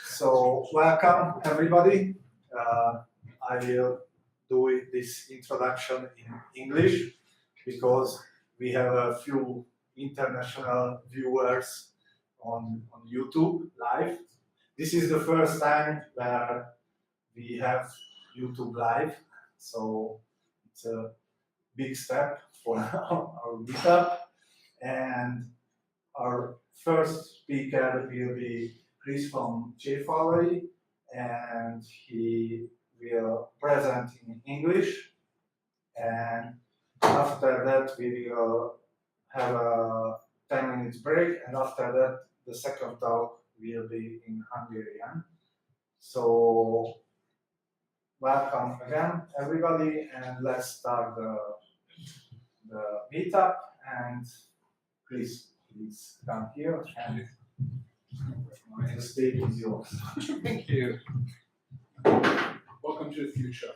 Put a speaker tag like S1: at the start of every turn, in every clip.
S1: So welcome everybody. I will do this introduction in English because we have a few international viewers on YouTube live. This is the first time where we have YouTube live, so it's a big step for our meetup. And our first speaker will be Chris from Csefalvay, and he will present in English. And after that, we will have a 10 minutes break, and after that, the second talk will be in Hungarian. So, welcome again, everybody, and let's start the meetup. And please come here, and the stage is yours.
S2: Thank you. Welcome to the future.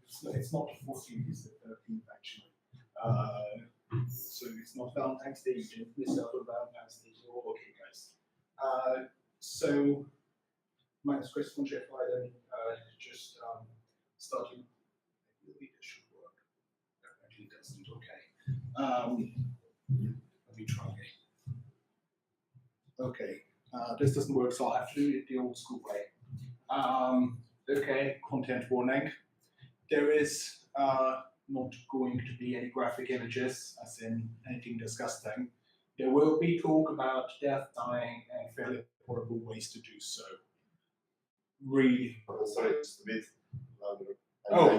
S2: It's not the 14th, it's the 13th actually. So it's not Valentine's Day, you didn't miss out on Valentine's Day, you're all okay, guys. So, my name is Chris from Csefalvay, just starting. Maybe this should work. No, actually, it doesn't. Okay. Let me try. Okay. This doesn't work, so I'll have to do it the old school way. Okay, content warning. There is not going to be any graphic images, as in anything disgusting. There will be talk about death, dying, and fairly horrible ways to do so. Really.
S3: Sorry, just a bit louder.
S2: Oh,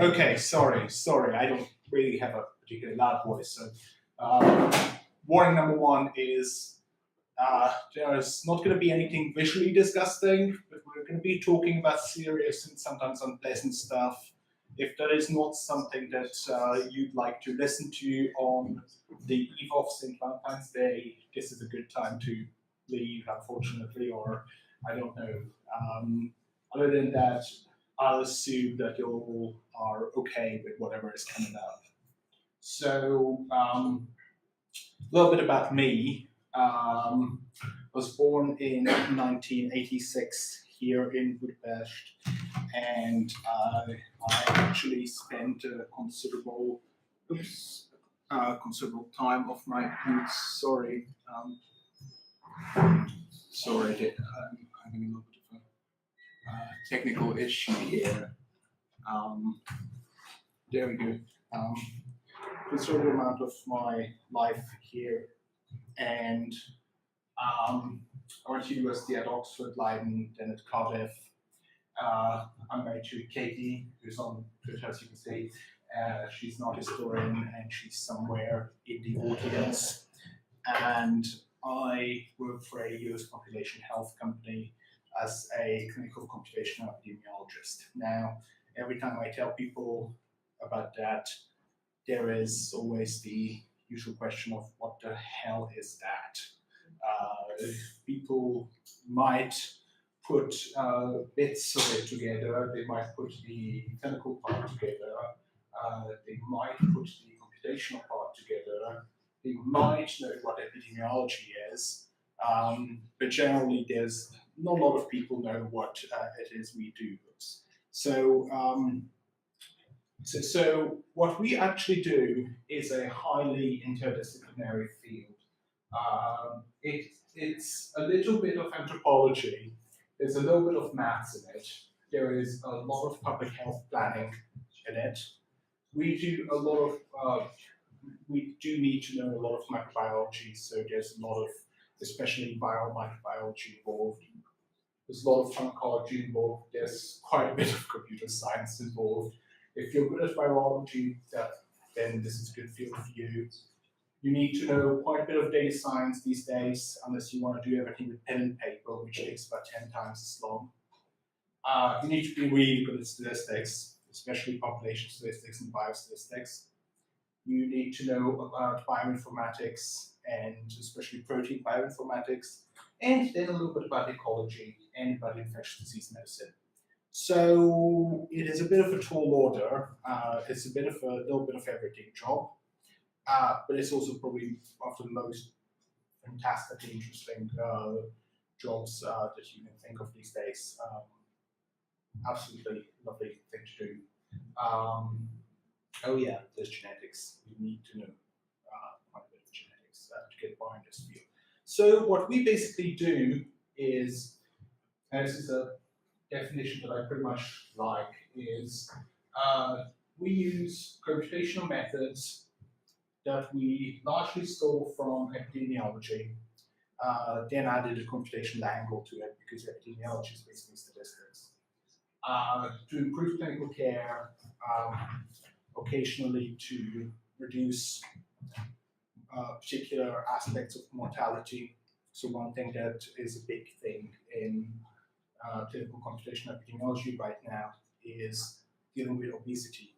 S2: okay, sorry. I don't really have a particularly loud voice. So, warning number one is there's not going to be anything visually disgusting, but we're going to be talking about serious and sometimes unpleasant stuff. If that is not something that you'd like to listen to on the eve of St. Valentine's Day, this is a good time to leave, unfortunately, or I don't know. Other than that, I'll assume that you all are okay with whatever is coming up. So, a little bit about me. Was born in 1986 here in Budapest, and I actually spent a considerable time of my youth. Sorry, I'm having a little bit of a technical issue here. There we go. Considerable amount of my life here. And I went to university at Oxford, Leiden, then at Cardiff. I'm married to Katie, who's on Twitter, as you can see. She's not a historian, and she's somewhere in the audience. And I work for a US population health company as a clinical computational epidemiologist. Now, every time I tell people about that, there is always the usual question of what the hell is that? People might put bits of it together, they might put the clinical part together, they might put the computational part together, they might know what epidemiology is, but generally there's not a lot of people know what it is we do. So what we actually do is a highly interdisciplinary field. It's a little bit of anthropology, there's a little bit of maths in it, there is a lot of public health planning in it. We do a lot of, we do need to know a lot of microbiology, so there's a lot of, especially viral microbiology involved. There's a lot of pharmacology involved, there's quite a bit of computer science involved. If you're good at virology, then this is a good field for you. You need to know quite a bit of data science these days, unless you want to do everything with pen and paper, which takes about 10 times as long. You need to be really good at statistics, especially population statistics and biostatistics. You need to know about bioinformatics, and especially protein bioinformatics, and then a little bit about ecology and about infectious disease medicine. So it is a bit of a tall order. It's a little bit of everything job, but it's also probably one of the most fantastically interesting jobs that you can think of these days. Absolutely lovely thing to do. Oh yeah, there's genetics. You need to know quite a bit of genetics to get by in this field. So what we basically do is, and this is a definition that I pretty much like, is we use computational methods that we largely stole from epidemiology, then added a computational angle to it because epidemiology is basically statistics. To improve clinical care, occasionally to reduce particular aspects of mortality. So one thing that is a big thing in clinical computational epidemiology right now is dealing with obesity,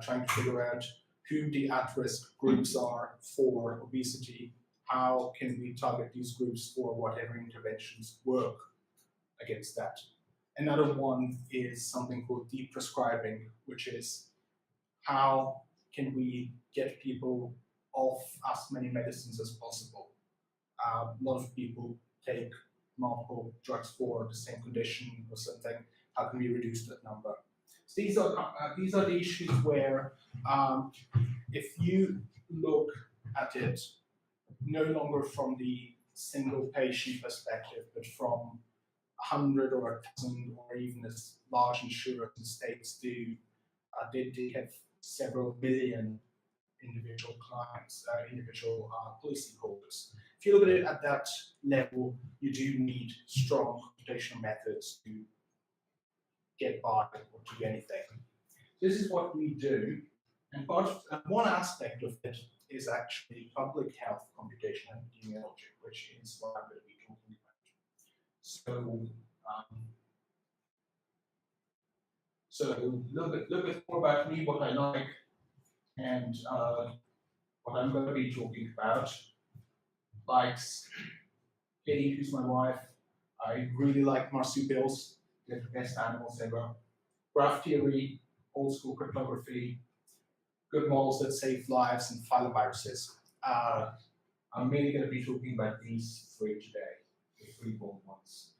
S2: trying to figure out who the at-risk groups are for obesity, how can we target these groups for whatever interventions work against that. Another one is something called deprescribing, which is how can we get people off as many medicines as possible. A lot of people take multiple drugs for the same condition or something. How can we reduce that number? So these are the issues where if you look at it no longer from the single patient perspective, but from 100 or 1,000 or even as large insurers and states do, they have several billion individual clients, individual policyholders. If you look at it at that level, you do need strong computational methods to get by or to do anything. This is what we do, and one aspect of it is actually public health computation and epidemiology, which is what I'm going to be talking about. So a little bit more about me, what I like, and what I'm going to be talking about. Likes Katie, who's my wife. I really like marsupials. They're the best animals ever. Graph theory, old school cryptography, good models that save lives, and filoviruses. I'm mainly going to be talking about these three today, the three bold ones.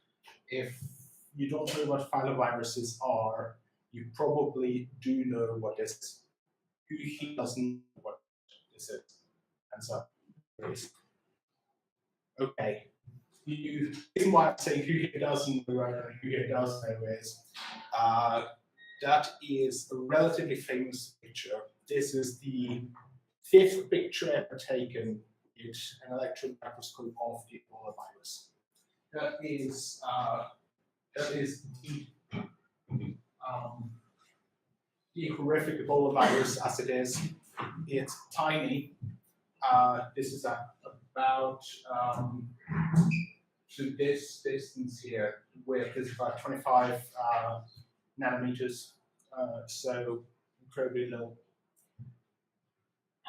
S2: If you don't know what filoviruses are, you probably do know what this is. Who here doesn't know what this is? Hands up, please. Okay. The reason why I say who here doesn't know and who here does know is that is a relatively famous picture. This is the 5th picture ever taken with an electron microscope of the Ebola virus. That is the horrific Ebola virus as it is. It's tiny. This is about to this distance here, where it's about 25 nanometers, so incredibly low.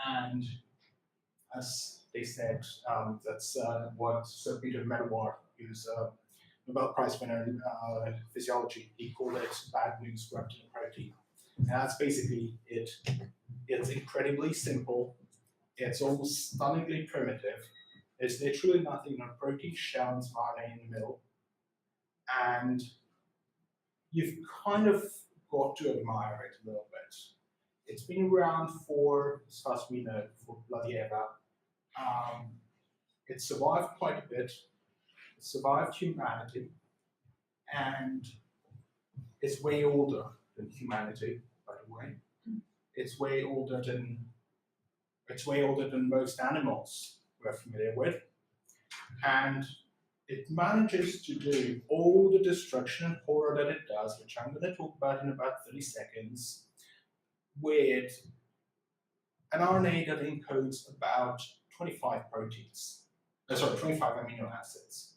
S2: And as they said, that's what Sir Peter Medawar, who's a Nobel Prize winner in physiology, he called it bad news wrapped in a protein. And that's basically it. It's incredibly simple. It's almost stunningly primitive. There's literally nothing on protein shell and some RNA in the middle. And you've kind of got to admire it a little bit. It's been around for, as far as we know, for bloody ever. It survived quite a bit. It survived humanity. And it's way older than humanity, by the way. It's way older than most animals we're familiar with. And it manages to do all the destruction and horror that it does, which I'm going to talk about in about 30 seconds, with an RNA that encodes about 25 proteins. 25 amino acids.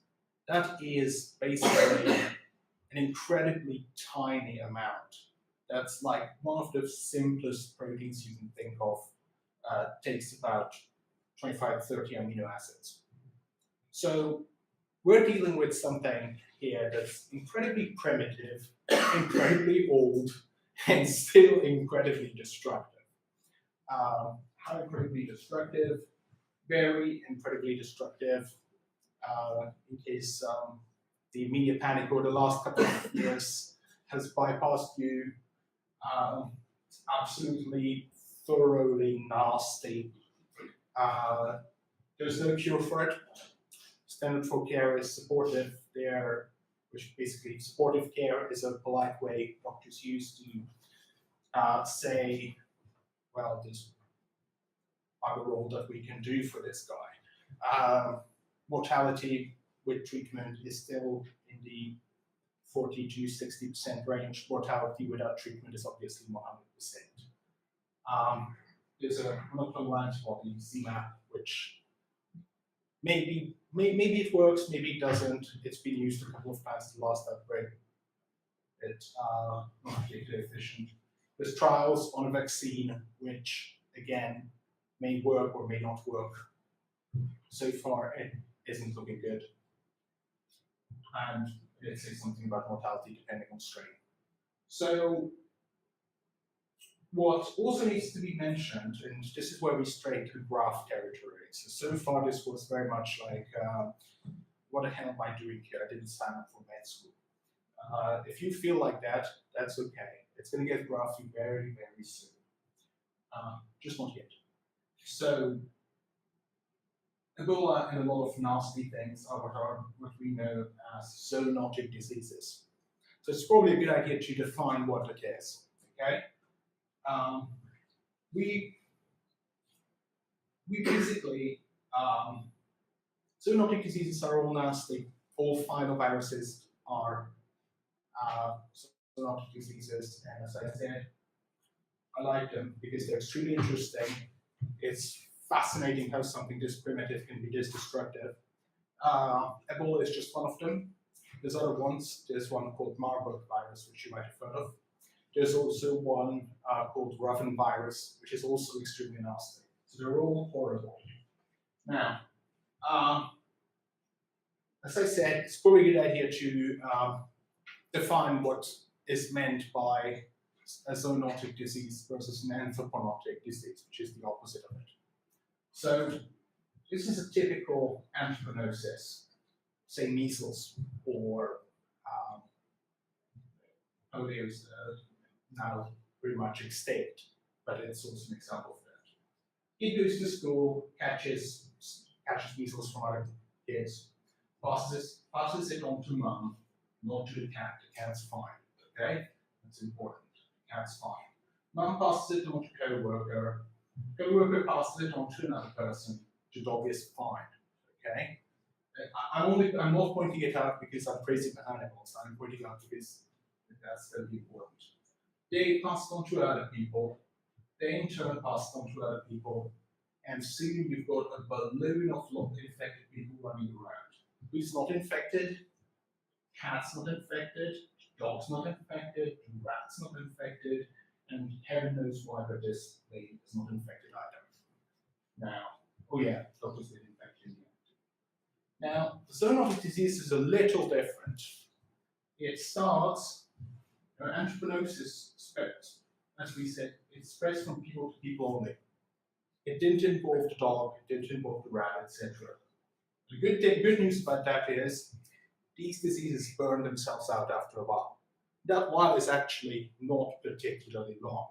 S2: That is basically an incredibly tiny amount. That's like one of the simplest proteins you can think of. Takes about 25, 30 amino acids. So we're dealing with something here that's incredibly primitive, incredibly old, and still incredibly destructive. How incredibly destructive? very incredibly destructive. In case the media panic over the last couple of years has bypassed you, it's absolutely thoroughly nasty. There's no cure for it. Standard for care is supportive care, which basically supportive care is a polite way doctors use to say, well, there's other role that we can do for this guy. Mortality with treatment is still in the 40 to 60% range. Mortality without treatment is obviously 100%. There's a monoclonal antibody, ZMapp, which maybe it works, maybe it doesn't. It's been used a couple of times in the last outbreak. It's not particularly efficient. There's trials on a vaccine, which again may work or may not work. So far, it isn't looking good. And it says something about mortality depending on strain. So what also needs to be mentioned, and this is where we stray to graph territory. So far this was very much like, what the hell am I doing here? I didn't sign up for med school. If you feel like that, that's okay. It's going to get graphy very, very soon. Just not yet. So Ebola and a lot of nasty things are what we know as zoonotic diseases. So it's probably a good idea to define what it is. Okay. We basically, zoonotic diseases are all nasty. All filoviruses are zoonotic diseases, and as I said, I like them because they're extremely interesting. It's fascinating how something this primitive can be this destructive. Ebola is just one of them. There's other ones. There's one called Marburg virus, which you might have heard of. There's also one called Roven virus, which is also extremely nasty. So they're all horrible. Now, as I said, it's probably a good idea to define what is meant by a zoonotic disease versus an anthropootic disease, which is the opposite of it. So this is a typical anthropoosis, say measles or polio is now pretty much extinct, but it's also an example of that. Kid goes to school, catches measles from other kids, passes it on to mum, not to the cat. The cat's fine, okay? That's important. The cat's fine. Mum passes it on to co-worker. Co-worker passes it on to another person. The dog is fine, okay? I'm not pointing it out because I'm crazy about animals. I'm pointing out because that's going to be important. They pass it on to other people. They in turn pass it on to other people. And soon you've got a balloon of infected people running around. Who's not infected? Cat's not infected. Dog's not infected. Rat's not infected. And heaven knows why, but this lady is not infected either. Now, oh yeah, doctors get infected. Now, the zoonotic disease is a little different. It starts, anthropoosis spreads, as we said, it spreads from people to people only. It didn't involve the dog, it didn't involve the rat, etc. The good news about that is these diseases burn themselves out after a while. That while is actually not particularly long.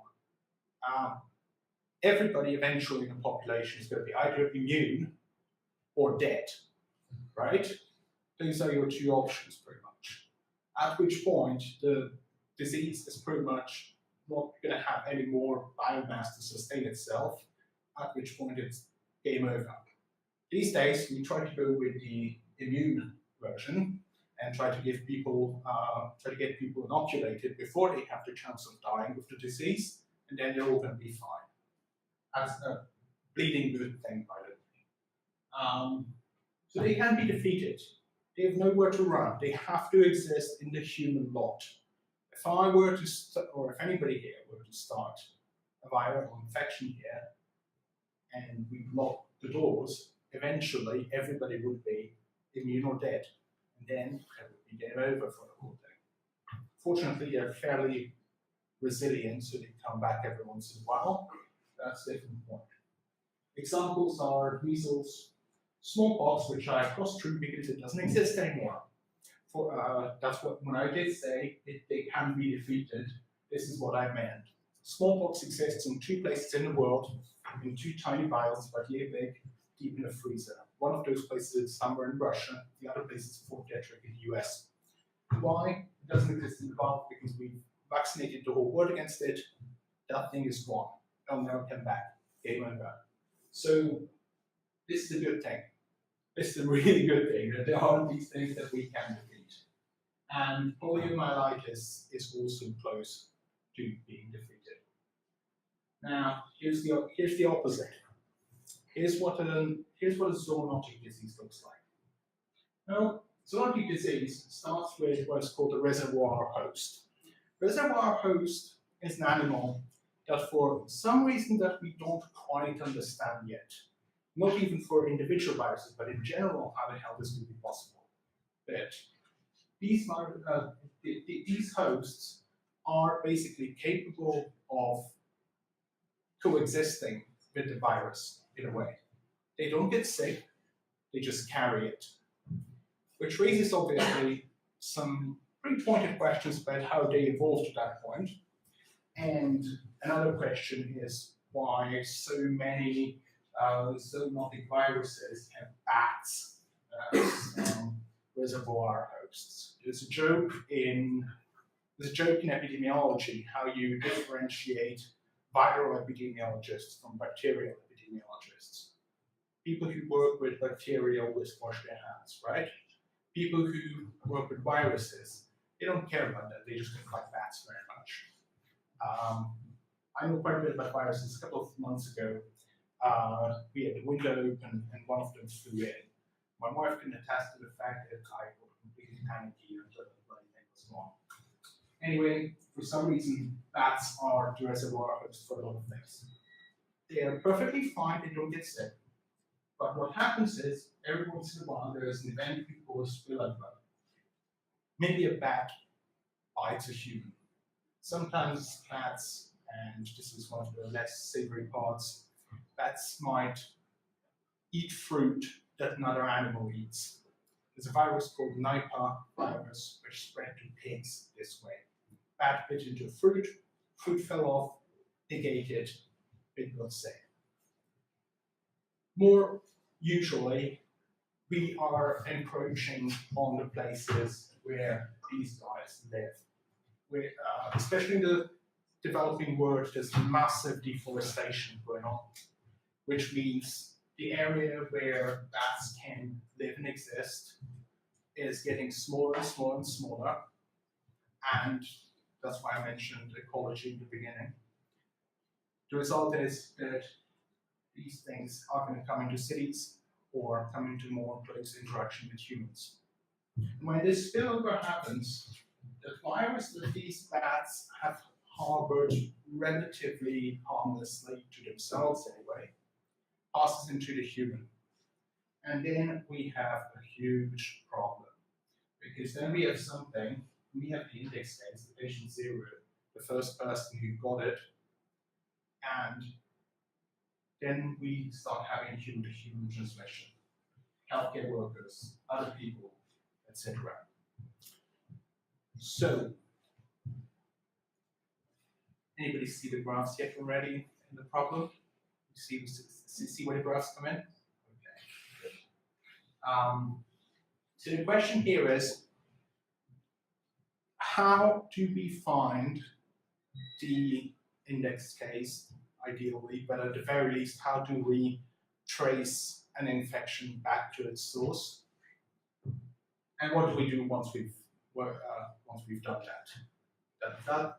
S2: Everybody eventually in the population is going to be either immune or dead, right? These are your two options pretty much. At which point the disease is pretty much not going to have any more biomass to sustain itself, at which point it's game over. These days, we try to go with the immune version and try to get people inoculated before they have the chance of dying of the disease, and then they're all going to be fine. That's a bleeding good thing, by the way. So they can be defeated. They have nowhere to run. They have to exist in the human lot. If I were to, or if anybody here were to start a viral infection here, and we lock the doors, eventually everybody would be immune or dead. And then it would be game over for the whole thing. Fortunately, they're fairly resilient, so they come back every once in a while. That's a different point. Examples are measles, smallpox, which I crossed through because it doesn't exist anymore. That's what, when I did say they can be defeated, this is what I meant. Smallpox exists in 2 places in the world, in 2 tiny vials, about yay big, deep in a freezer. One of those places is somewhere in Russia, the other place is Fort Detrick in the US. Why? It doesn't exist in the wild because we've vaccinated the whole world against it. That thing is gone. It'll never come back. Game over. So this is a good thing. This is a really good thing that there are these things that we can defeat. And poliomyelitis is also close to being defeated. Now, here's the opposite. Here's what a zoonotic disease looks like. Now, zoonotic disease starts with what's called a reservoir host. Reservoir host is an animal that for some reason that we don't quite understand yet, not even for individual viruses, but in general, how the hell this could be possible, that these hosts are basically capable of coexisting with the virus in a way. They don't get sick, they just carry it. Which raises obviously some pretty pointed questions about how they evolved to that point. And another question is why so many zoonotic viruses have bats as reservoir hosts. There's a joke in epidemiology how you differentiate viral epidemiologists from bacterial epidemiologists. People who work with bacteria always wash their hands, right? People who work with viruses, they don't care about that. They just don't like bats very much. I know quite a bit about viruses. A couple of months ago, we had the window open and one of them flew in. My wife can attest to the fact that I got completely panicky until the bloody thing was gone. Anyway, for some reason, bats are the reservoir host for a lot of things. They are perfectly fine, they don't get sick. But what happens is, every once in a while, there is an event we call a spillover. Maybe a bat bites a human. Sometimes bats, and this is one of the less savory parts, bats might eat fruit that another animal eats. There's a virus called Nipah virus, which spread to pigs this way. Bat bit into fruit, fruit fell off, pig ate it, pig got sick. More usually, we are encroaching on the places where these guys live. Especially in the developing world, there's massive deforestation going on, which means the area where bats can live and exist is getting smaller and smaller and smaller, and that's why I mentioned ecology in the beginning. The result is that these things are going to come into cities or come into more close interaction with humans. And when this spillover happens, the virus that these bats have harbored relatively harmlessly to themselves anyway, passes into the human. And then we have a huge problem. Because then we have something, we have the index case, the patient 0, the first person who got it, and then we start having human-to-human transmission. Healthcare workers, other people, etc. So, anybody see the graphs yet already in the problem? See where the graphs come in? Okay, good. So the question here is, how do we find the index case, ideally, but at the very least, how do we trace an infection back to its source? And what do we do once we've done that?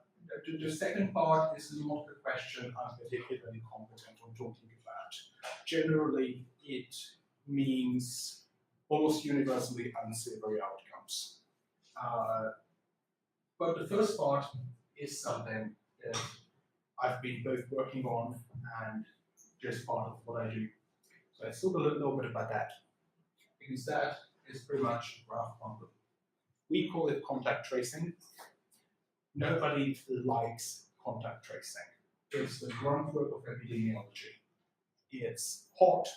S2: The second part is not the question I'm particularly competent on talking about. Generally, it means almost universally unsavory outcomes. But the first part is something that I've been both working on and just part of what I do. So let's talk a little bit about that, because that is pretty much a graph problem. We call it contact tracing. Nobody likes contact tracing. It's the groundwork of epidemiology. it's hot,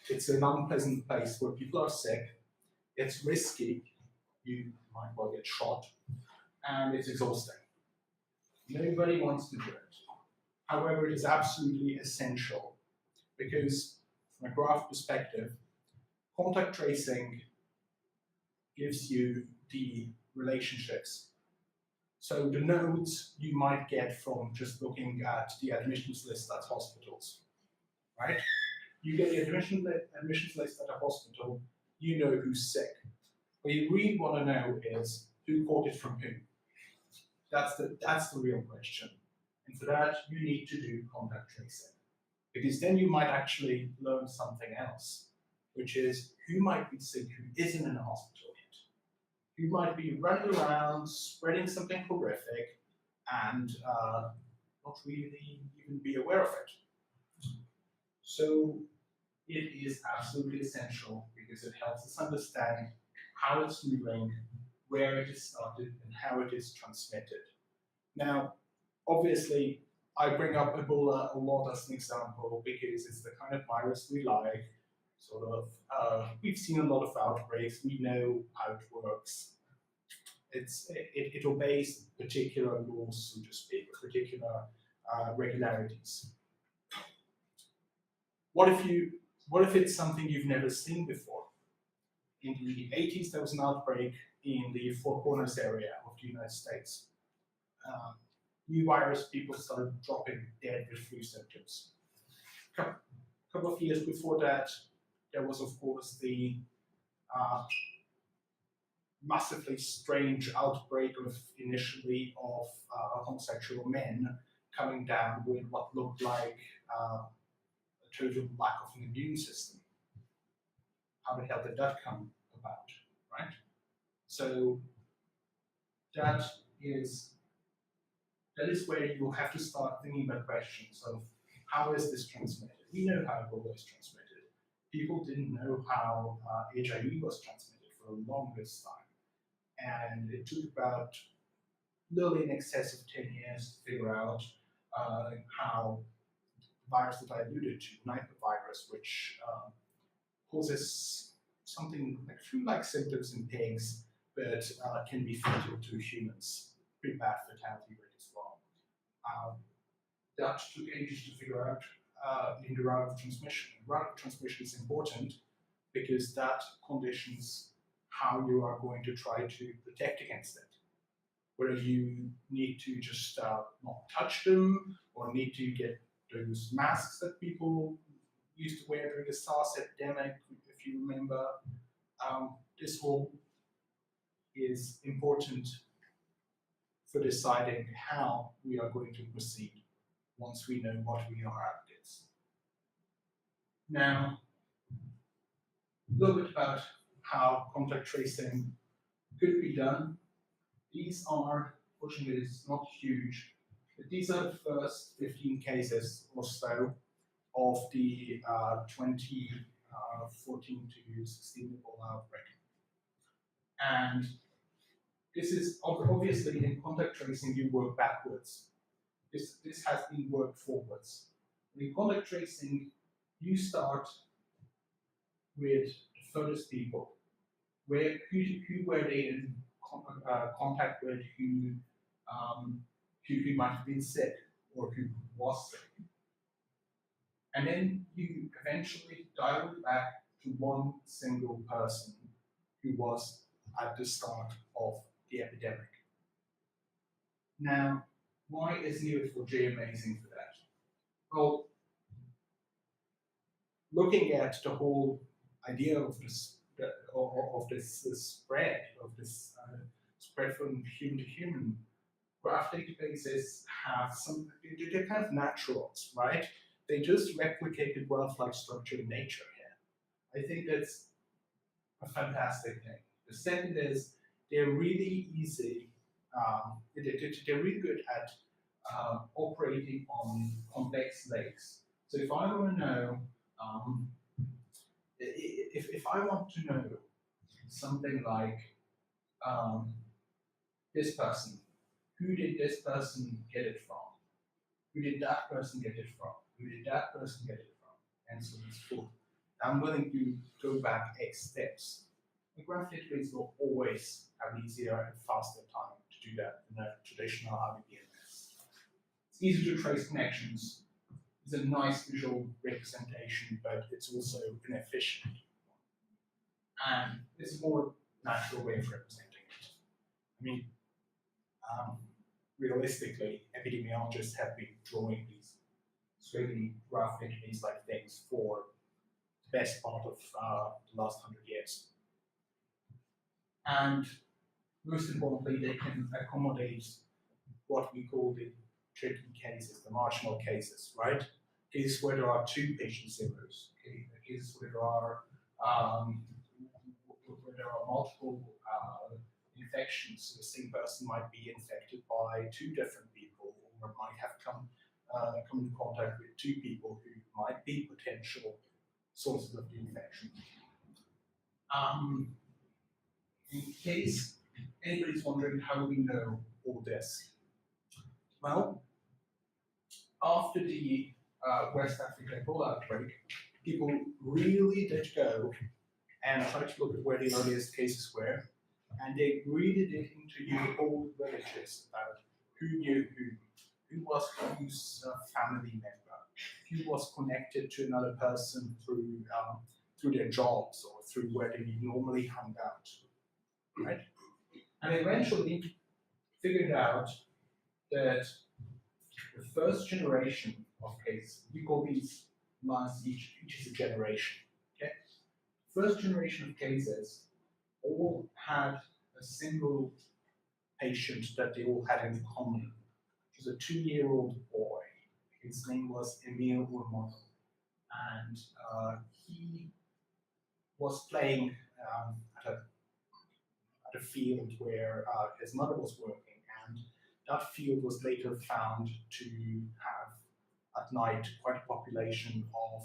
S2: it's an unpleasant place where people are sick, it's risky, you might well get shot, and it's exhausting. Nobody wants to do it. However, it is absolutely essential because, from a graph perspective, contact tracing gives you the relationships. So the nodes you might get from just looking at the admissions list at hospitals, right? You get the admissions list at a hospital, you know who's sick. What you really want to know is who caught it from whom. That's the real question. And for that, you need to do contact tracing. Because then you might actually learn something else, which is who might be sick who isn't in a hospital yet. Who might be running around, spreading something horrific, and not really even be aware of it. So it is absolutely essential because it helps us understand how it's moving, where it is started, and how it is transmitted. Now, obviously, I bring up Ebola a lot as an example because it's the kind of virus we like. We've seen a lot of outbreaks. We know how it works. It obeys particular laws, so to speak, particular regularities. What if it's something you've never seen before? In the 80s, there was an outbreak in the Four Corners area of the United States. New virus, people started dropping dead with flu symptoms. A couple of years before that, there was, of course, the massively strange outbreak initially of homosexual men coming down with what looked like a total lack of an immune system. How the hell did that come about, right? So that is where you'll have to start thinking about questions of how is this transmitted? We know how Ebola is transmitted. People didn't know how HIV was transmitted for the longest time. And it took about a little in excess of 10 years to figure out how the virus that I alluded to, nipah, which causes something like flu-like symptoms in pigs, but can be fatal to humans. Pretty bad fatality rate as well. That took ages to figure out in the route of transmission. Route of transmission is important because that conditions how you are going to try to protect against it. Whether you need to just not touch them or need to get those masks that people used to wear during the SARS epidemic, if you remember. This all is important for deciding how we are going to proceed once we know what we are at this. Now, a little bit about how contact tracing could be done. These are, fortunately, it's not huge, but these are the first 15 cases or so of the 2014 to 16 Ebola outbreak. And this is obviously in contact tracing, you work backwards. This has been worked forwards. In contact tracing, you start with the furthest people. Who were they in contact with, who might have been sick or who was sick. And then you eventually dial it back to one single person who was at the start of the epidemic. Now, why is Neo4j amazing for that? Well, looking at the whole idea of this spread from human to human, graph databases have they're kind of naturals, right? They just replicated wealth-like structure in nature here. I think that's a fantastic thing. The second is they're really easy. They're really good at operating on complex lakes. So if I want to know, if I want to know something like this person, who did this person get it from? Who did that person get it from? Who did that person get it from? and so on and so forth. I'm willing to go back X steps. The graph database will always have an easier and faster time to do that than a traditional RDBMS. It's easy to trace connections. It's a nice visual representation, but it's also inefficient. And it's a more natural way of representing it. I mean, realistically, epidemiologists have been drawing these really rough database-like things for the best part of the last 100 years. And most importantly, they can accommodate what we call the tricky cases, the marginal cases, right? Cases where there are two patient zeros, okay? Cases where there are multiple infections. The same person might be infected by two different people, or might have come into contact with two people who might be potential sources of the infection. In case anybody's wondering how we know all this, well, after the West African Ebola outbreak, people really did go and try to look at where the earliest cases were, and they really did interview all the villages about who knew who was whose family member, who was connected to another person through their jobs or through where they normally hung out, right? And eventually figured out that the first generation of cases, we call these lines each is a generation, okay? First generation of cases all had a single patient that they all had in common, which was a 2-year-old boy. His name was Emile Urmano, and he was playing at a field where his mother was working, and that field was later found to have at night quite a population of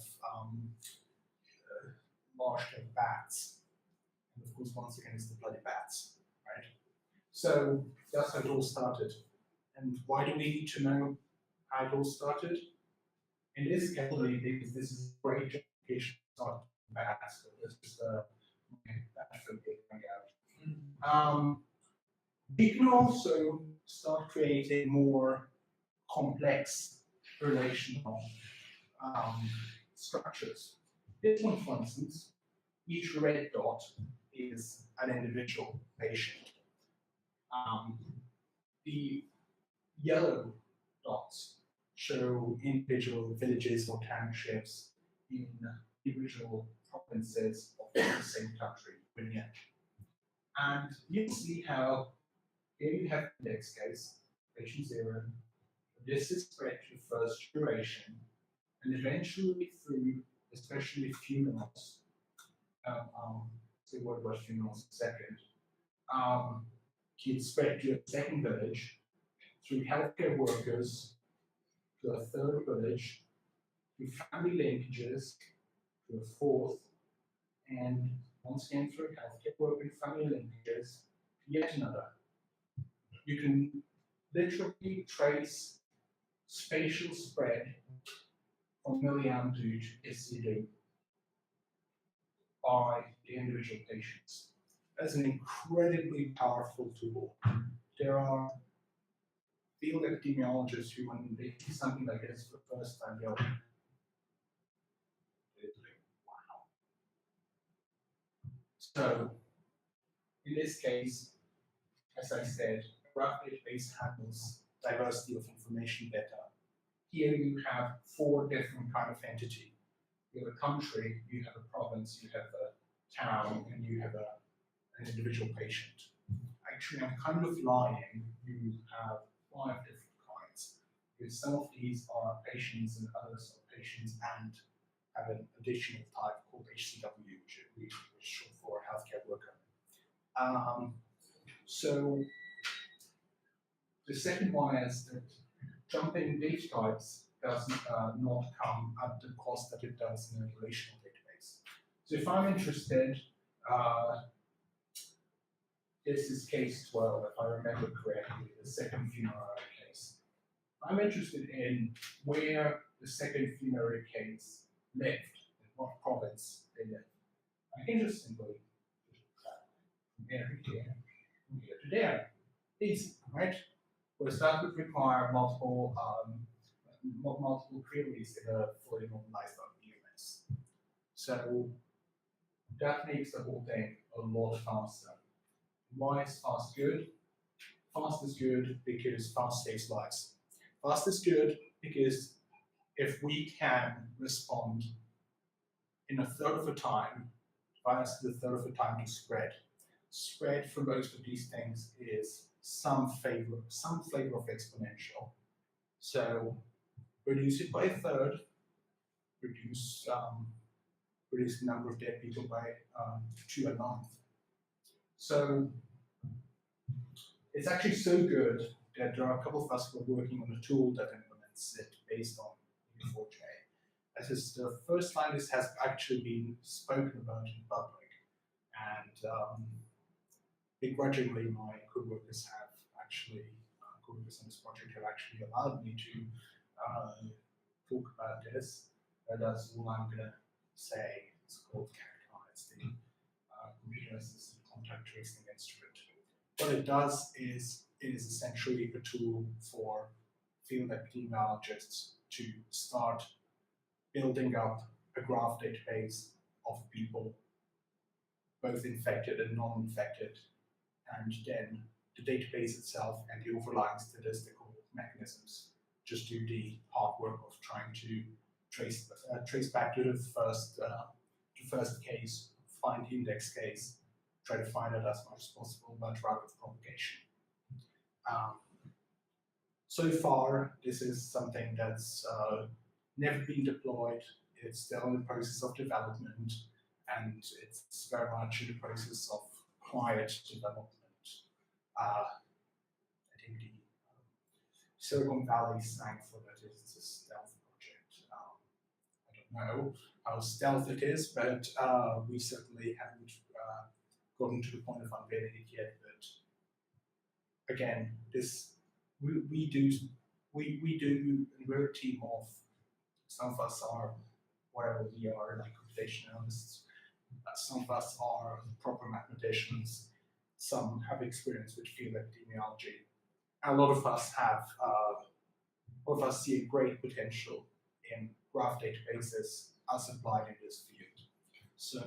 S2: large-scale bats. And of course, once again, it's the bloody bats, right? So that's how it all started. And why do we need to know how it all started? In this case, because this is a great justification to start bats, so this is that should be coming out. We can also start creating more complex relational structures. This one, for instance, each red dot is an individual patient. The yellow dots show individual villages or townships in individual provinces of the same country, Guinea. And you see how here you have the index case, patient 0. This is spread to first duration, and eventually through, especially funerals, say what about funerals in a second, it's spread to a second village, through healthcare workers, to a third village, to family linkages, to a fourth, and once again through healthcare worker and family linkages, yet another. You can literally trace spatial spread from Milliamdu to SCD by the individual patients. That's an incredibly powerful tool. There are field epidemiologists who, when they see something like this for the first time, go, wow. So, in this case, as I said, a graph database handles diversity of information better. Here you have 4 different kind of entity. You have a country, you have a province, you have a town, and you have an individual patient. Actually, I'm kind of lying. You have 5 different kinds. Because some of these are patients and others are patients and have an additional type called HCW, which is short for healthcare worker. So the second one is that jumping data types does not come at the cost that it does in a relational database. So if I'm interested, this is case 12, if I remember correctly, the second funerary case. I'm interested in where the second funerary case lived, in what province they lived. I can just simply from here to here, from here to there. Easy, right? Whereas that would require multiple queries in a fully normalized VMS. So that makes the whole thing a lot faster. Why is fast good? Fast is good because fast saves lives. Fast is good because if we can respond in a third of the time, minus the third of the time to spread. Spread for most of these things is some flavor of exponential. So reduce it by a third, reduce the number of dead people by 2.5. So it's actually so good that there are a couple of us who are working on a tool that implements it based on U4J. This is the first time this has actually been spoken about in public, and begrudgingly, my co-workers have actually, co-workers on this project have actually allowed me to talk about this. That's all I'm going to say. It's called CACI. It's the Computer Assisted Contact Tracing Instrument. What it does is it is essentially a tool for field epidemiologists to start building up a graph database of people, both infected and non-infected, and then the database itself and the overlying statistical mechanisms just do the hard work of trying to trace back to the first case, find the index case, try to find out as much as possible about route of propagation. So far, this is something that's never been deployed. It's still in the process of development, and it's very much in the process of quiet development. I think the Silicon Valley slang for that is it's a stealth project. I don't know how stealth it is, but we certainly haven't gotten to the point of unveiling it yet. But again, this we do, and we're a team of, some of us are wherever we are, like computational analysts. Some of us are proper mathematicians. Some have experience with field epidemiology. A lot of us have, a lot of us see a great potential in graph databases as applied in this field. So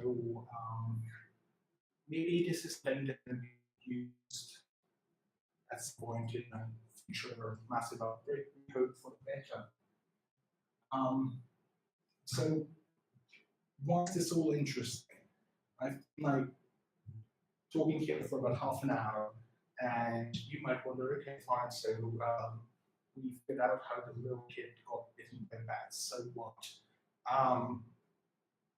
S2: maybe this is something that can be used at some point in a future massive upgrade. We hope for the better. So why is this all interesting? I've been like talking here for about half an hour, and you might wonder, okay, fine, so we figured out how the little kid got bitten by bats, so what?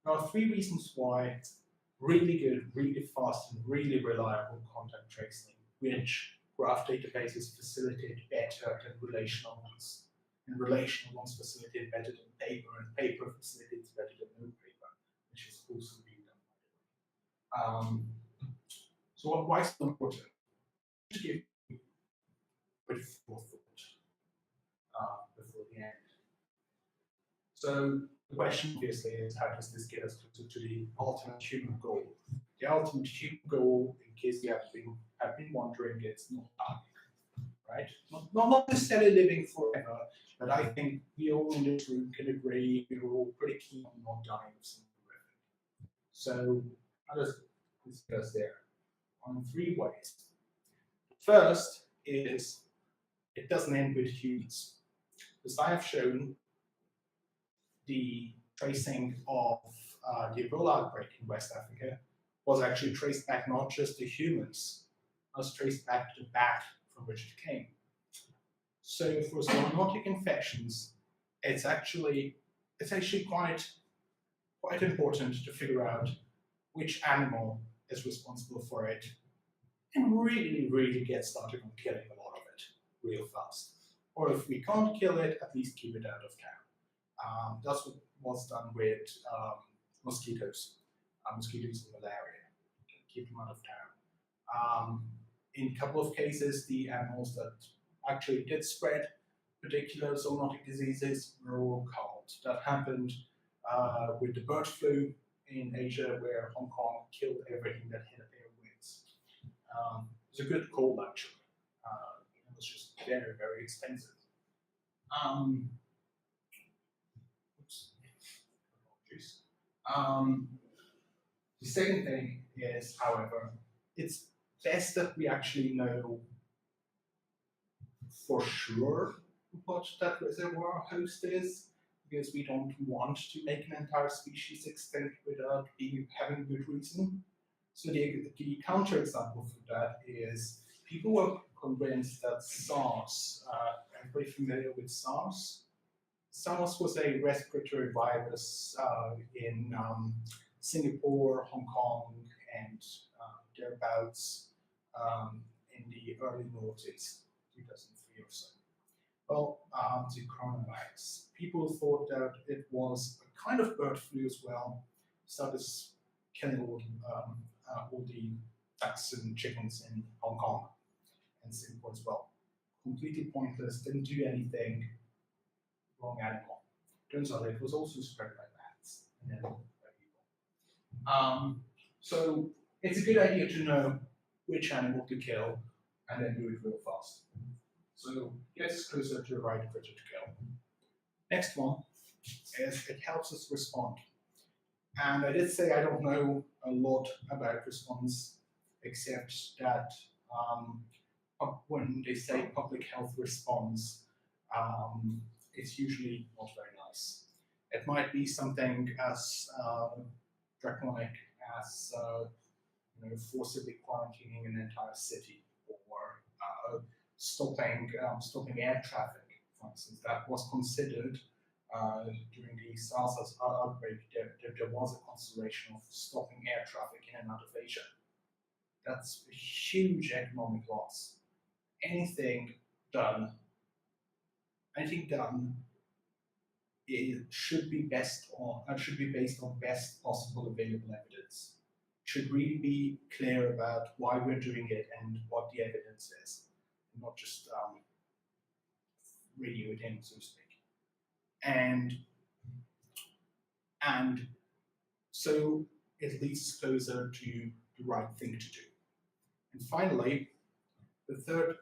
S2: There are 3 reasons why it's really good, really fast, and really reliable contact tracing, which graph databases facilitate better than relational ones. And relational ones facilitate better than paper, and paper facilitates better than no paper, which is also being done, by the way. So why is it important? To give you a bit of forethought before the end. So the question obviously is, how does this get us to the ultimate human goal? The ultimate human goal, in case you have been wondering, it's not dying, right? Not necessarily living forever, but I think we all in this room can agree we're all pretty keen on not dying of something horrific. So how does this get us there? On 3 ways. First is it doesn't end with humans. As I have shown, the tracing of the Ebola outbreak in West Africa was actually traced back not just to humans, it was traced back to the bat from which it came. So for zoonotic infections, it's actually quite important to figure out which animal is responsible for it, and really get started on killing a lot of it real fast. Or if we can't kill it, at least keep it out of town. That's what was done with mosquitoes and malaria. Keep them out of town. In a couple of cases, the animals that actually did spread particular zoonotic diseases were all culled. That happened with the bird flu in Asia, where Hong Kong killed everything that had a pair of wings. It was a good call, actually. It was just very, very expensive. Oops. Apologies. The second thing is, however, it's best that we actually know for sure what that reservoir host is, because we don't want to make an entire species extinct without having good reason. So the counterexample for that is people were convinced that SARS, everybody familiar with SARS? SARS was a respiratory virus in Singapore, Hong Kong, and thereabouts in the early noughties, 2003 or so. Well, the coronavirus. People thought that it was a kind of bird flu as well, started killing all the ducks and chickens in Hong Kong and Singapore as well. Completely pointless, didn't do anything, wrong animal. Turns out it was also spread by bats and then by people. So it's a good idea to know which animal to kill and then do it real fast. So gets us closer to the right critter to kill. Next one is it helps us respond. And I did say I don't know a lot about response, except that when they say public health response, it's usually not very nice. It might be something as draconic as forcibly quarantining an entire city, or stopping air traffic, for instance. That was considered during the SARS outbreak. There was a consideration of stopping air traffic in and out of Asia. That's a huge economic loss. Anything done, it should be based on best possible available evidence. Should really be clear about why we're doing it and what the evidence is, and not just radio it in, so to speak. And so it leads us closer to the right thing to do. And finally, the third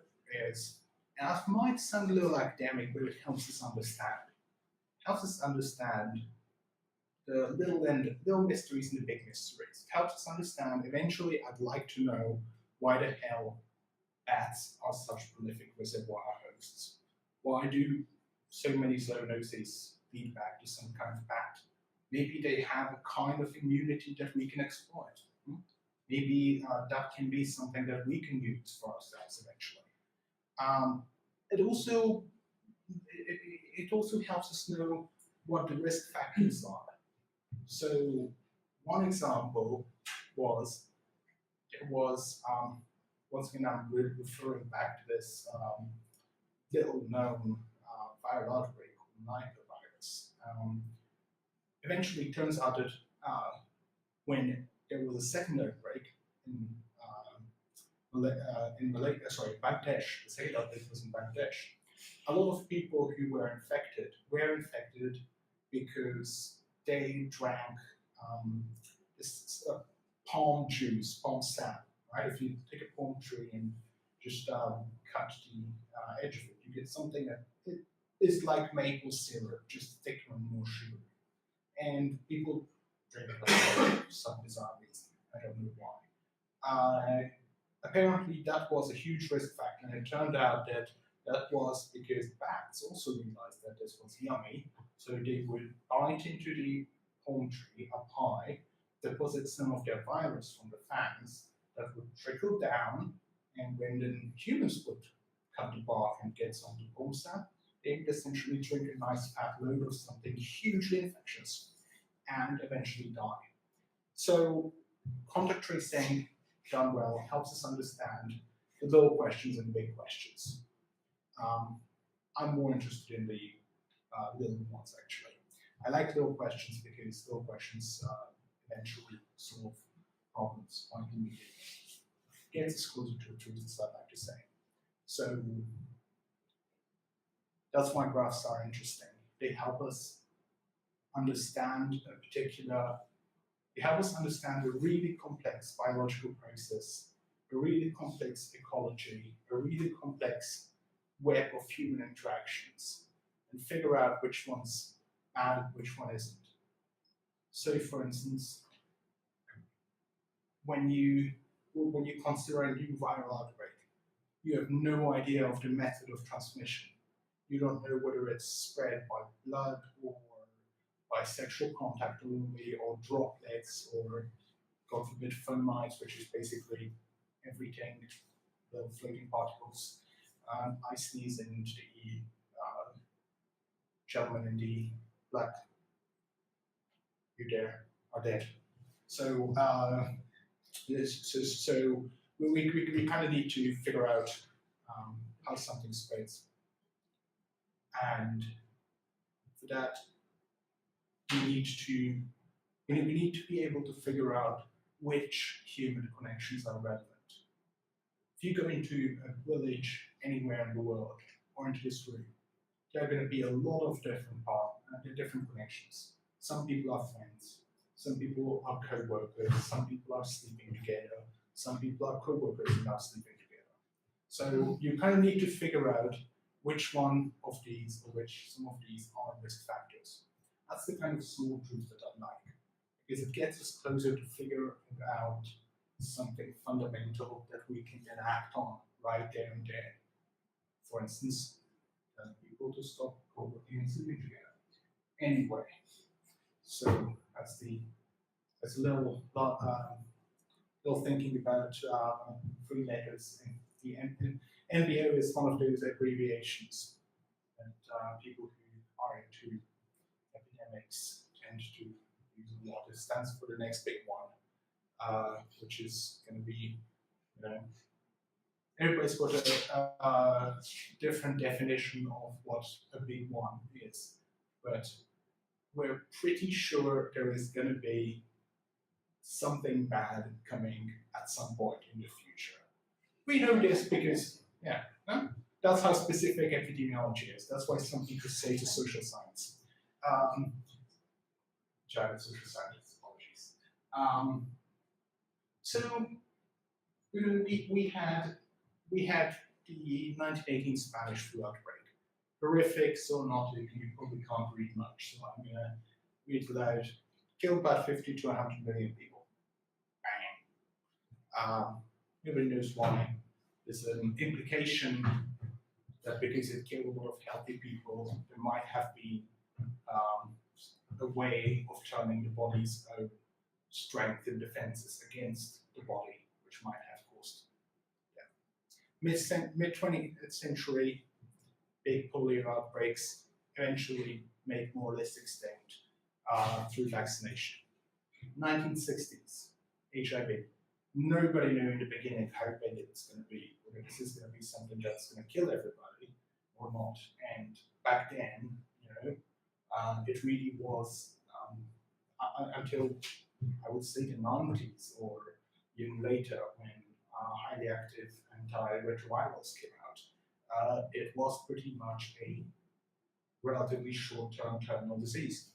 S2: is, and it might sound a little academic, but it helps us understand. It helps us understand the little mysteries and the big mysteries. It helps us understand, eventually I'd like to know why the hell bats are such prolific reservoir hosts. Why do so many zoonoses lead back to some kind of bat? Maybe they have a kind of immunity that we can exploit. Maybe that can be something that we can use for ourselves eventually. It also helps us know what the risk factors are. So one example was, once again I'm referring back to this little known viral outbreak called Nipah virus. Eventually it turns out that when there was a second outbreak in Bangladesh, the second outbreak was in Bangladesh, a lot of people who were infected because they drank this palm juice, palm sap, right? If you take a palm tree and just cut the edge of it, you get something that is like maple syrup, just thicker and more sugary. And people drink it for some bizarre reason. I don't know why. Apparently, that was a huge risk factor, and it turned out that was because bats also realized that this was yummy, so they would bite into the palm tree up high, deposit some of their virus from the fangs that would trickle down, and when the humans would cut the bark and get some of the palm sap, they would essentially drink a nice fat load of something hugely infectious and eventually die. So contact tracing done well helps us understand the little questions and big questions. I'm more interested in the little ones, actually. I like little questions because little questions eventually solve problems quite immediately. Gets us closer to the truth, as I'd like to say. So that's why graphs are interesting. They help us understand they help us understand a really complex biological process, a really complex ecology, a really complex web of human interactions, and figure out which one's bad and which one isn't. So, for instance, when you consider a new viral outbreak, you have no idea of the method of transmission. You don't know whether it's spread by blood or by sexual contact only, or droplets, or God forbid fomites, which is basically everything, little floating particles. I sneeze and the gentleman in the black, you there, are dead. So, we kind of need to figure out how something spreads. And for that, we need to be able to figure out which human connections are relevant. If you go into a village anywhere in the world or into this room, there are going to be a lot of different connections. Some people are friends, some people are co-workers, some people are sleeping together, some people are co-workers and are sleeping together. So you kind of need to figure out which one of these or which some of these are risk factors. That's the kind of small truth that I like, because it gets us closer to figuring out something fundamental that we can then act on right there and then. For instance, telling people to stop co-working and sleeping together. Anyway, so that's a little thinking about 3 letters. The NBO is one of those abbreviations that people who are into epidemics tend to use a lot. It stands for the next big one, which is going to be, everybody's got a different definition of what a big one is, but we're pretty sure there is going to be something bad coming at some point in the future. We know this because, that's how specific epidemiology is. That's why some people say to social science. Social science, apologies. So, we had the 1918 Spanish flu outbreak. Horrific, so not, you probably can't read much, so I'm going to read it aloud. Killed about 50 to 100 million people. Bang. Nobody knows why. There's an implication that because it killed a lot of healthy people, there might have been a way of turning the body's own strength and defenses against the body, which might have caused. Mid-20th century, big polio outbreaks eventually made more or less extinct through vaccination. 1960s, HIV. Nobody knew in the beginning how big it's going to be, whether this is going to be something that's going to kill everybody or not. And back then, it really was until I would say the 90s or even later when highly active antiretrovirals came out. It was pretty much a relatively short-term terminal disease.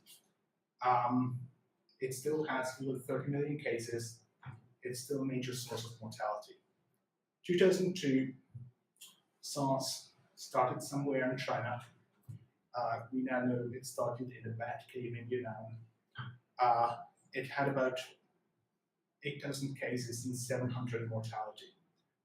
S2: It still has over 30 million cases. It's still a major source of mortality. 2002, SARS started somewhere in China. We now know it started in a bat cave in Yunnan. It had about 8,000 cases and 700 mortality,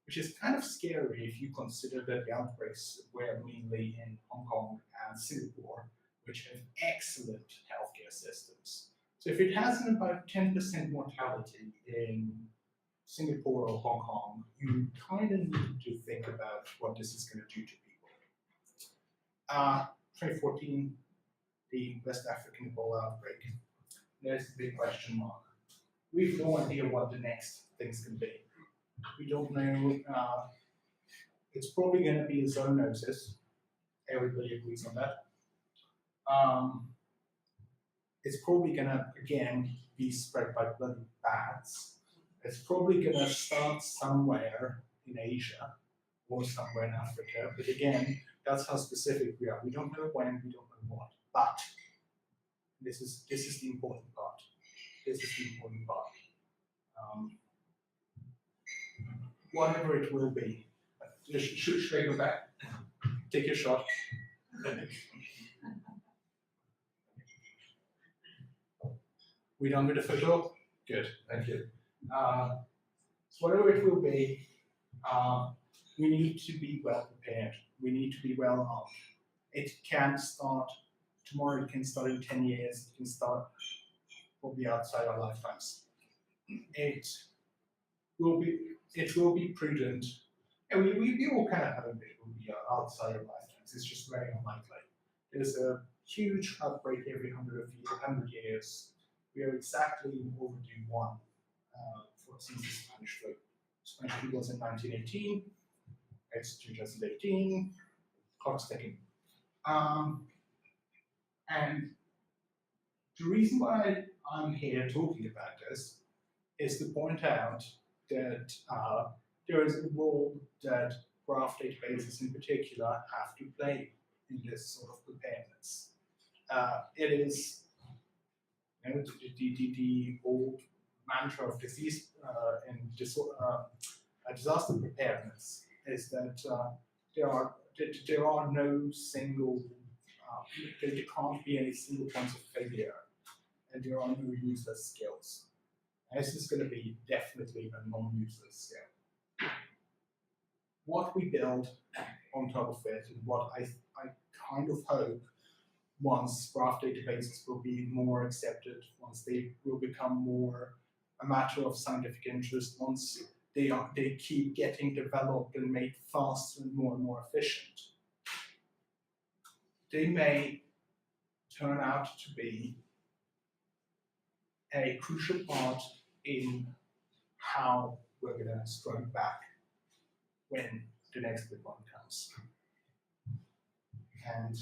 S2: which is kind of scary if you consider that the outbreaks were mainly in Hong Kong and Singapore, which have excellent healthcare systems. So if it has about 10% mortality in Singapore or Hong Kong, you kind of need to think about what this is going to do to people. 2014, the West African Ebola outbreak. There's a big question mark. We have no idea what the next thing's going to be. We don't know. It's probably going to be a zoonosis. Everybody agrees on that. It's probably going to, again, be spread by bloody bats. It's probably going to start somewhere in Asia or somewhere in Africa. But again, that's how specific we are. We don't know when, we don't know what. But This is the important part. This is the important part. Whatever it will be. Should I go back? Take your shot. We done with the photo? Good, thank you. So whatever it will be, we need to be well prepared. We need to be well armed. It can start tomorrow, it can start in 10 years, it can start probably outside our lifetimes. It will be prudent, and we all kind of have a bit, will be outside our lifetimes, it's just very unlikely. There's a huge outbreak every 100 years. We are exactly overdue one for since the Spanish flu. Spanish flu was in 1918, it's 2018, clock's ticking. And the reason why I'm here talking about this is to point out that there is a role that graph databases in particular have to play in this sort of preparedness. It is the old mantra of disease and disaster preparedness is that there are no single, there can't be any single points of failure, and there are no useless skills. And this is going to be definitely a non-useless skill. What we build on top of it, and what I kind of hope once graph databases will be more accepted, once they will become more a matter of scientific interest, once they keep getting developed and made faster and more efficient, they may turn out to be a crucial part in how we're going to strike back when the next big one comes. And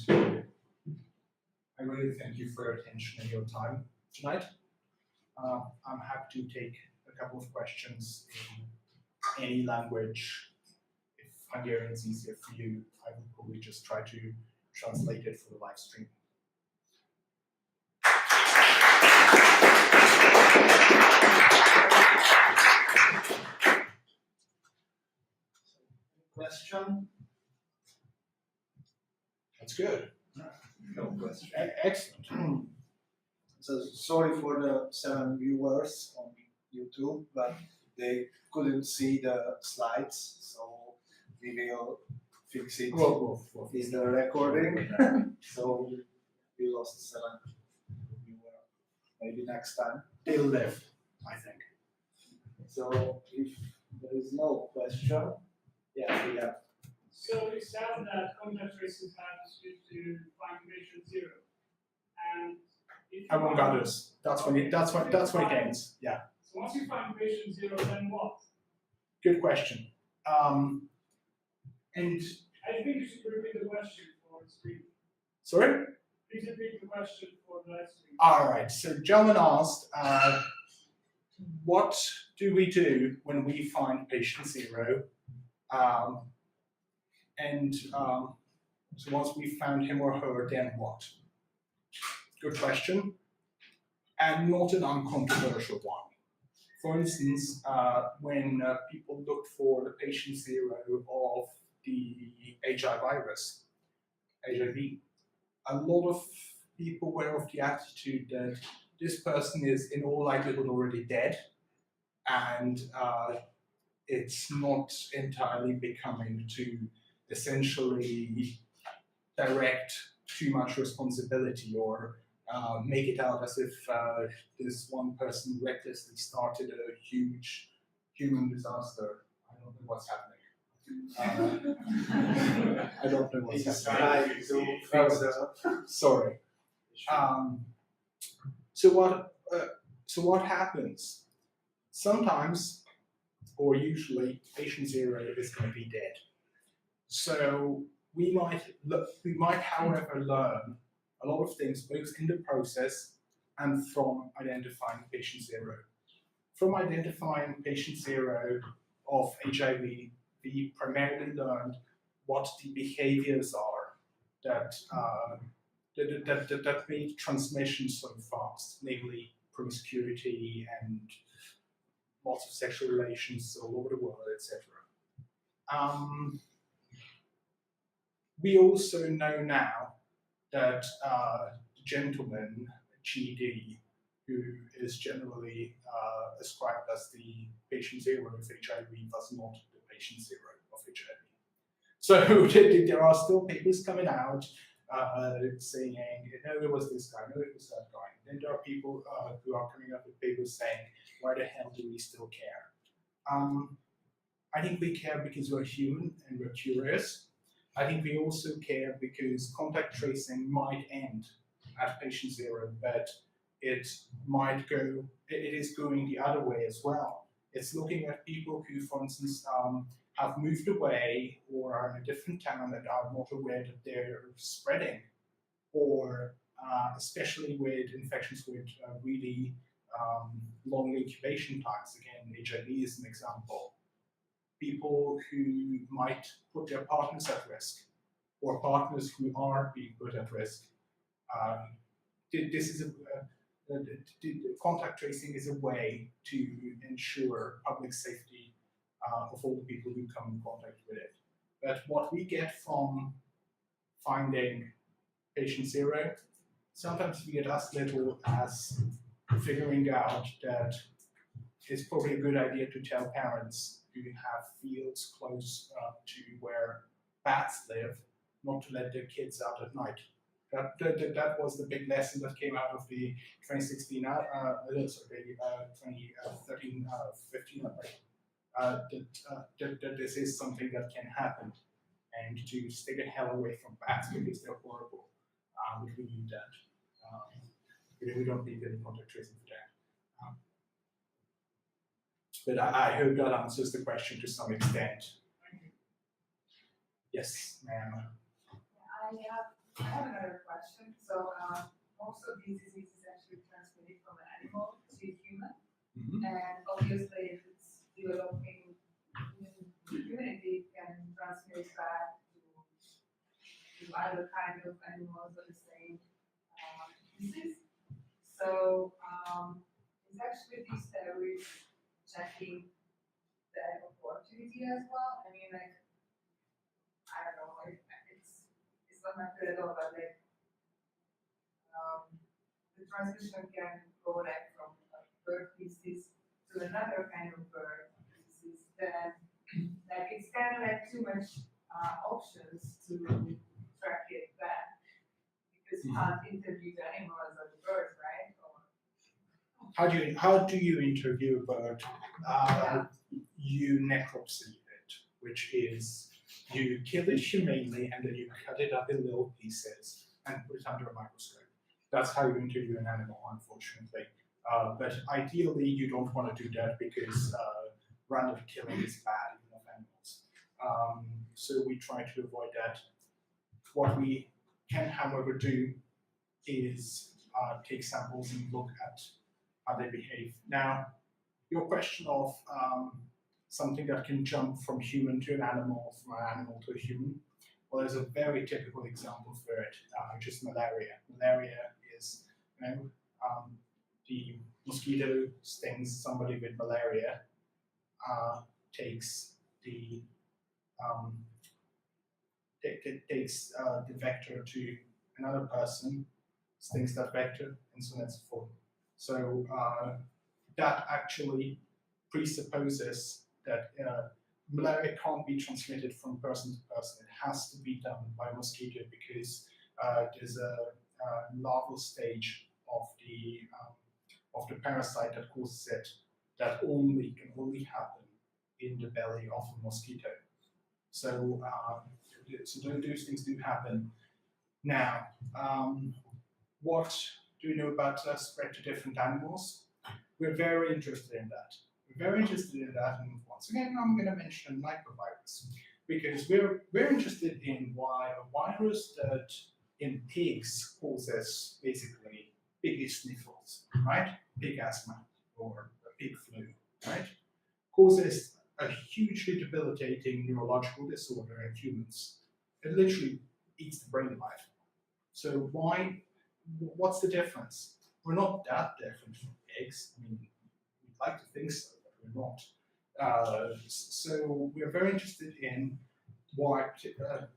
S2: I really thank you for your attention and your time tonight. I'm happy to take a couple of questions in any language. If Hungarian is easier for you, I will probably just try to translate it for the live stream.
S1: Question?
S2: That's good.
S1: No question.
S2: Excellent.
S1: So sorry for the 7 viewers on YouTube, but they couldn't see the slides, so we will fix it in the recording. So we lost 7 viewers. Maybe next time.
S2: They'll live, I think.
S1: So if there is no question, yeah, we have.
S4: So you said that contact tracing happens due to find patient 0, and
S2: Among others, that's when it ends. Yeah.
S4: So once you find patient 0, then what?
S2: Good question. And
S4: I think you should repeat the question for the screen.
S2: sorry.
S4: Please repeat the question for the live stream.
S2: All right. So gentleman asked, what do we do when we find patient 0? So once we found him or her, then what? Good question, and not an uncontroversial one. For instance, when people looked for the patient 0 of the HIV virus, HIV, a lot of people were of the attitude that this person is in all likelihood already dead, and it's not entirely becoming to essentially direct too much responsibility or make it out as if this one person recklessly started a huge human disaster. I don't know what's happening. I don't know what's happening. Sorry. So what happens? Sometimes, or usually, patient 0 is going to be dead. So we might, however, learn a lot of things both in the process and from identifying patient 0. From identifying patient 0 of HIV, we primarily learned what the behaviors are that that made transmission so fast, namely promiscuity and lots of sexual relations all over the world, etc. We also know now that the gentleman, GD, who is generally ascribed as the patient zero of HIV, was not the patient zero of HIV. So there are still papers coming out saying, no, it was this guy, no, it was that guy. Then there are people who are coming up with papers saying, why the hell do we still care? I think we care because we're human and we're curious. I think we also care because contact tracing might end at patient zero, but it might go, it is going the other way as well. It's looking at people who, for instance, have moved away or are in a different town and are not aware that they're spreading, or especially with infections with really long incubation times. Again, HIV is an example. People who might put their partners at risk, or partners who are being put at risk. This is contact tracing is a way to ensure public safety of all the people who come in contact with it. But what we get from finding patient zero, sometimes we get as little as figuring out that it's probably a good idea to tell parents who have fields close to where bats live, not to let their kids out at night. That was the big lesson that came out of the 2016, 2013, 15 outbreak. That this is something that can happen, and to stay the hell away from bats because they're horrible. We need that. We don't need any contact tracing for that. But I hope that answers the question to some extent. Yes, ma'am.
S5: I have another question. So most of these diseases actually transmitted from an animal to a human, and obviously if it's developing in humanity, it can transmit back to other kind of animals of the same disease. So it's actually these theories checking the opportunity as well. I mean, like, I don't know, like, it's not my good at all, but like, the transmission can go like from a bird species to another kind of bird species. Then, like, it's kind of like too much options to track it back because you can't interview the animals or the birds, right? Or
S2: How do you interview a bird? You necropsy it, which is you kill it humanely and then you cut it up in little pieces and put it under a microscope. That's how you interview an animal, unfortunately. But ideally, you don't want to do that because random killing is bad, even of animals. So we try to avoid that. What we can, however, do is take samples and look at how they behave. Now, your question of something that can jump from human to an animal, from an animal to a human, well, there's a very typical example for it, which is malaria. Malaria is, the mosquito stings somebody with malaria, takes the vector to another person, stings that vector, and so on and so forth. So that actually presupposes that malaria can't be transmitted from person to person. It has to be done by mosquito because there's a larval stage of the parasite that causes it that can only happen in the belly of a mosquito. So, those things do happen. Now, what do we know about spread to different animals? We're very interested in that. We're very interested in that, and once again, I'm going to mention microvirus because we're interested in why a virus that in pigs causes basically piggy sniffles, right? Pig asthma or a pig flu, right? Causes a hugely debilitating neurological disorder in humans. It literally eats the brain alive. So what's the difference? We're not that different from pigs. I mean, we'd like to think so, but we're not. So we're very interested in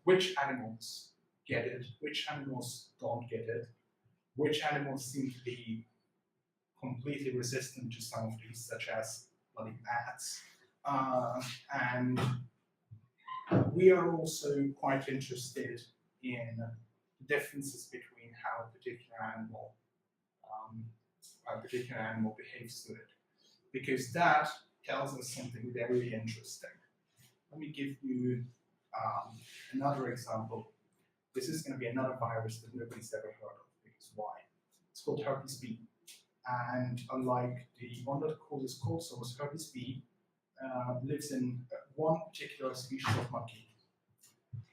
S2: which animals get it, which animals don't get it, which animals seem to be completely resistant to some of these, such as bloody bats. And we are also quite interested in the differences between how a particular animal behaves to it, because that tells us something very interesting. Let me give you another example. This is going to be another virus that nobody's ever heard of, because why? It's called herpes B. And unlike the one that causes cold sores, herpes B lives in one particular species of monkey.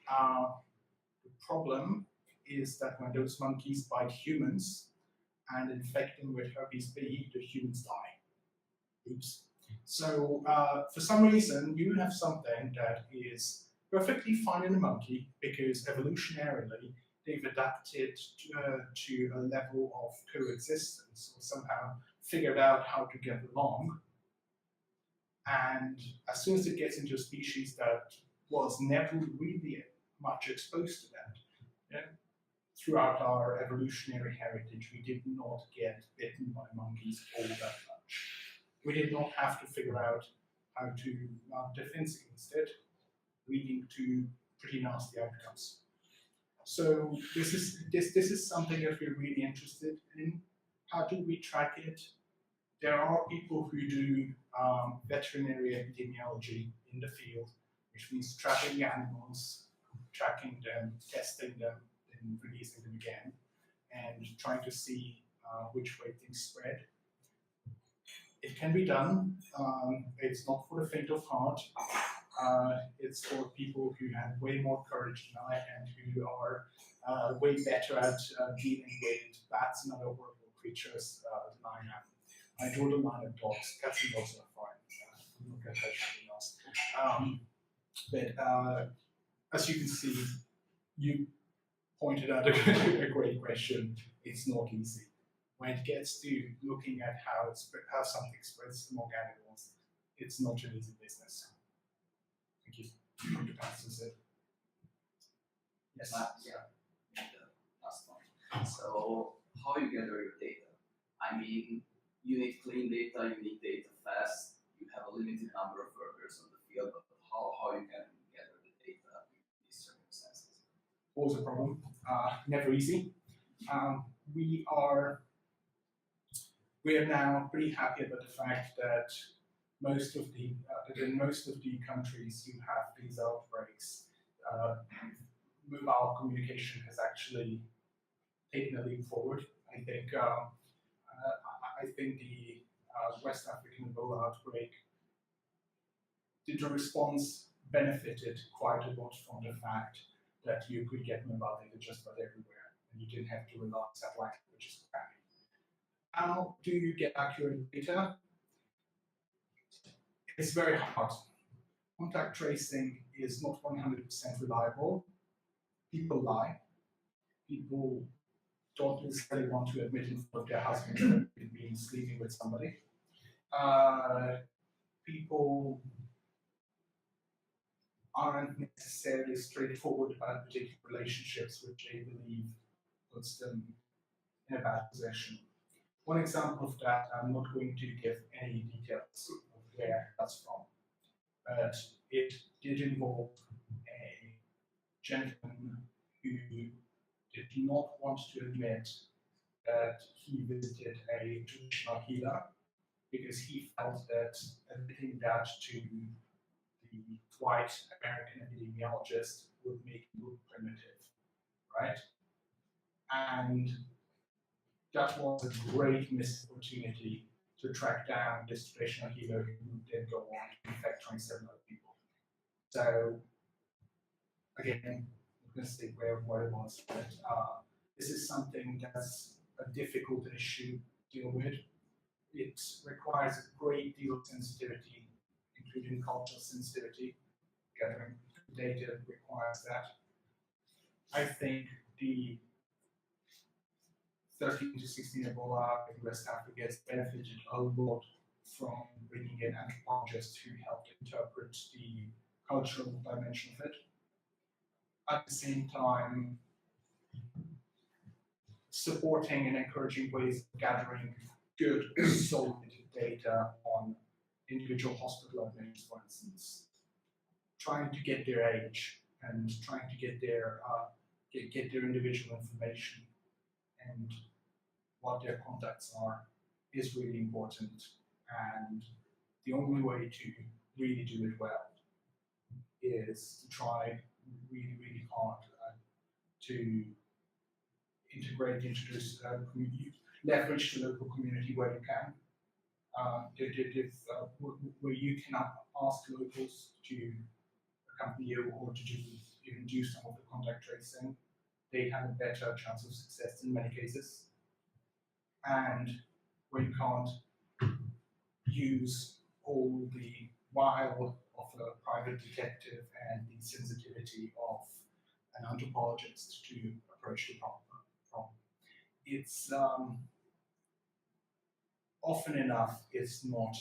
S2: The problem is that when those monkeys bite humans and infect them with herpes B, the humans die. Oops. So for some reason, you have something that is perfectly fine in a monkey because evolutionarily they've adapted to a level of coexistence, or somehow figured out how to get along. And as soon as it gets into a species that was never really much exposed to that, throughout our evolutionary heritage, we did not get bitten by monkeys all that much. We did not have to figure out how to mount defense against it, leading to pretty nasty outcomes. So this is something that we're really interested in. How do we track it? There are people who do veterinary epidemiology in the field, which means tracking animals, tracking them, testing them, and releasing them again, and trying to see which way things spread. It can be done. It's not for the faint of heart. It's for people who have way more courage than I and who are way better at dealing with bats and other horrible creatures than I am. I draw the line at dogs. Cats and dogs are fine. I'm not going to touch anything else. But as you can see, you pointed out a great question. It's not easy. When it gets to looking at how something spreads among animals, it's not an easy business. Thank you. Dr. Pastor said. Yes.
S6: Yeah. Last one. So how you gather your data? I mean, you need clean data, you need data fast, you have a limited number of workers on the field, but how you can gather the data in these circumstances?
S2: Always a problem. Never easy. We are now pretty happy about the fact that in most of the countries you have these outbreaks, mobile communication has actually taken a leap forward. I think the West African Ebola outbreak, the response benefited quite a lot from the fact that you could get mobile data just about everywhere, and you didn't have to rely on satellite, which is crappy. How do you get accurate data? It's very hard. Contact tracing is not 100% reliable. People lie. People don't necessarily want to admit in front of their husband that they've been sleeping with somebody. People aren't necessarily straightforward about particular relationships which they believe puts them in a bad position. One example of that, I'm not going to give any details of where that's from, but it did involve a gentleman who did not want to admit that he visited a traditional healer because he felt that admitting that to the white American epidemiologist would make him look primitive, right? And that was a great missed opportunity to track down this traditional healer who then go on to infect 27 other people. So, again, I'm going to say where it was, but this is something that's a difficult issue to deal with. It requires a great deal of sensitivity, including cultural sensitivity. Gathering data requires that. I think the 13 to 16 Ebola in West Africa has benefited a lot from bringing in anthropologists who helped interpret the cultural dimension of it. At the same time, supporting and encouraging ways of gathering good, solid data on individual hospital admissions, for instance, trying to get their age and trying to get their individual information and what their contacts are is really important. And the only way to really do it well is to try really, really hard to integrate, introduce, leverage the local community where you can. Where you can ask locals to accompany you or to even do some of the contact tracing, they have a better chance of success in many cases. And where you can't use all the wile of a private detective and the sensitivity of an anthropologist to approach the problem. It's often enough, it's not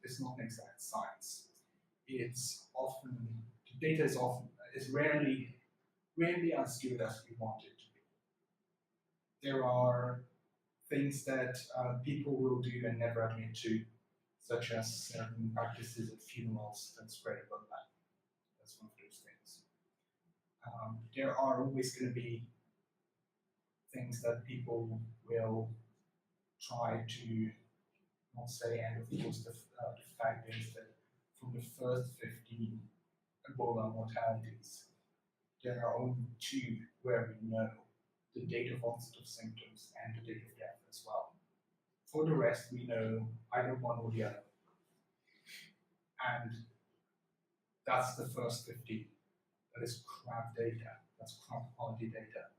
S2: an exact science. It's often, the data is rarely as good as we want it to be. There are things that people will do and never admit to, such as certain practices at funerals that spread about that. That's one of those things. There are always going to be things that people will try to not say, and of course the fact is that from the first 15 Ebola mortalities, there are only 2 where we know the date of onset of symptoms and the date of death as well. For the rest, we know either one or the other. And that's the first 15. That is crap data. That's crap quality data.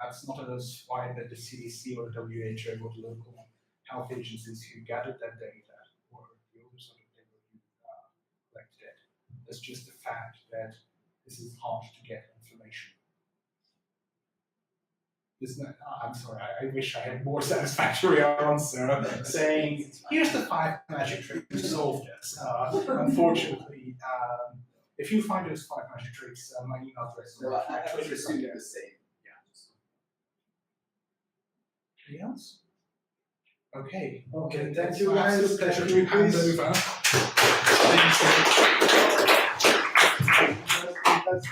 S2: That's not as why that the CDC or the WHO or the local health agencies who gathered that data or the other sort of data who collected it. It's just the fact that this is hard to get information. I'm sorry, I wish I had more satisfactory answer saying, here's the 5 magic tricks to solve this. Unfortunately, if you find those 5 magic tricks, my email address is
S6: Well, I was assuming the same.
S2: Anything else? Okay.
S1: Okay, thank you
S2: It's my
S1: guys.
S2: absolute pleasure
S1: Thank you,
S2: to hand
S1: please.
S2: over. Thank you.
S1: Thank you.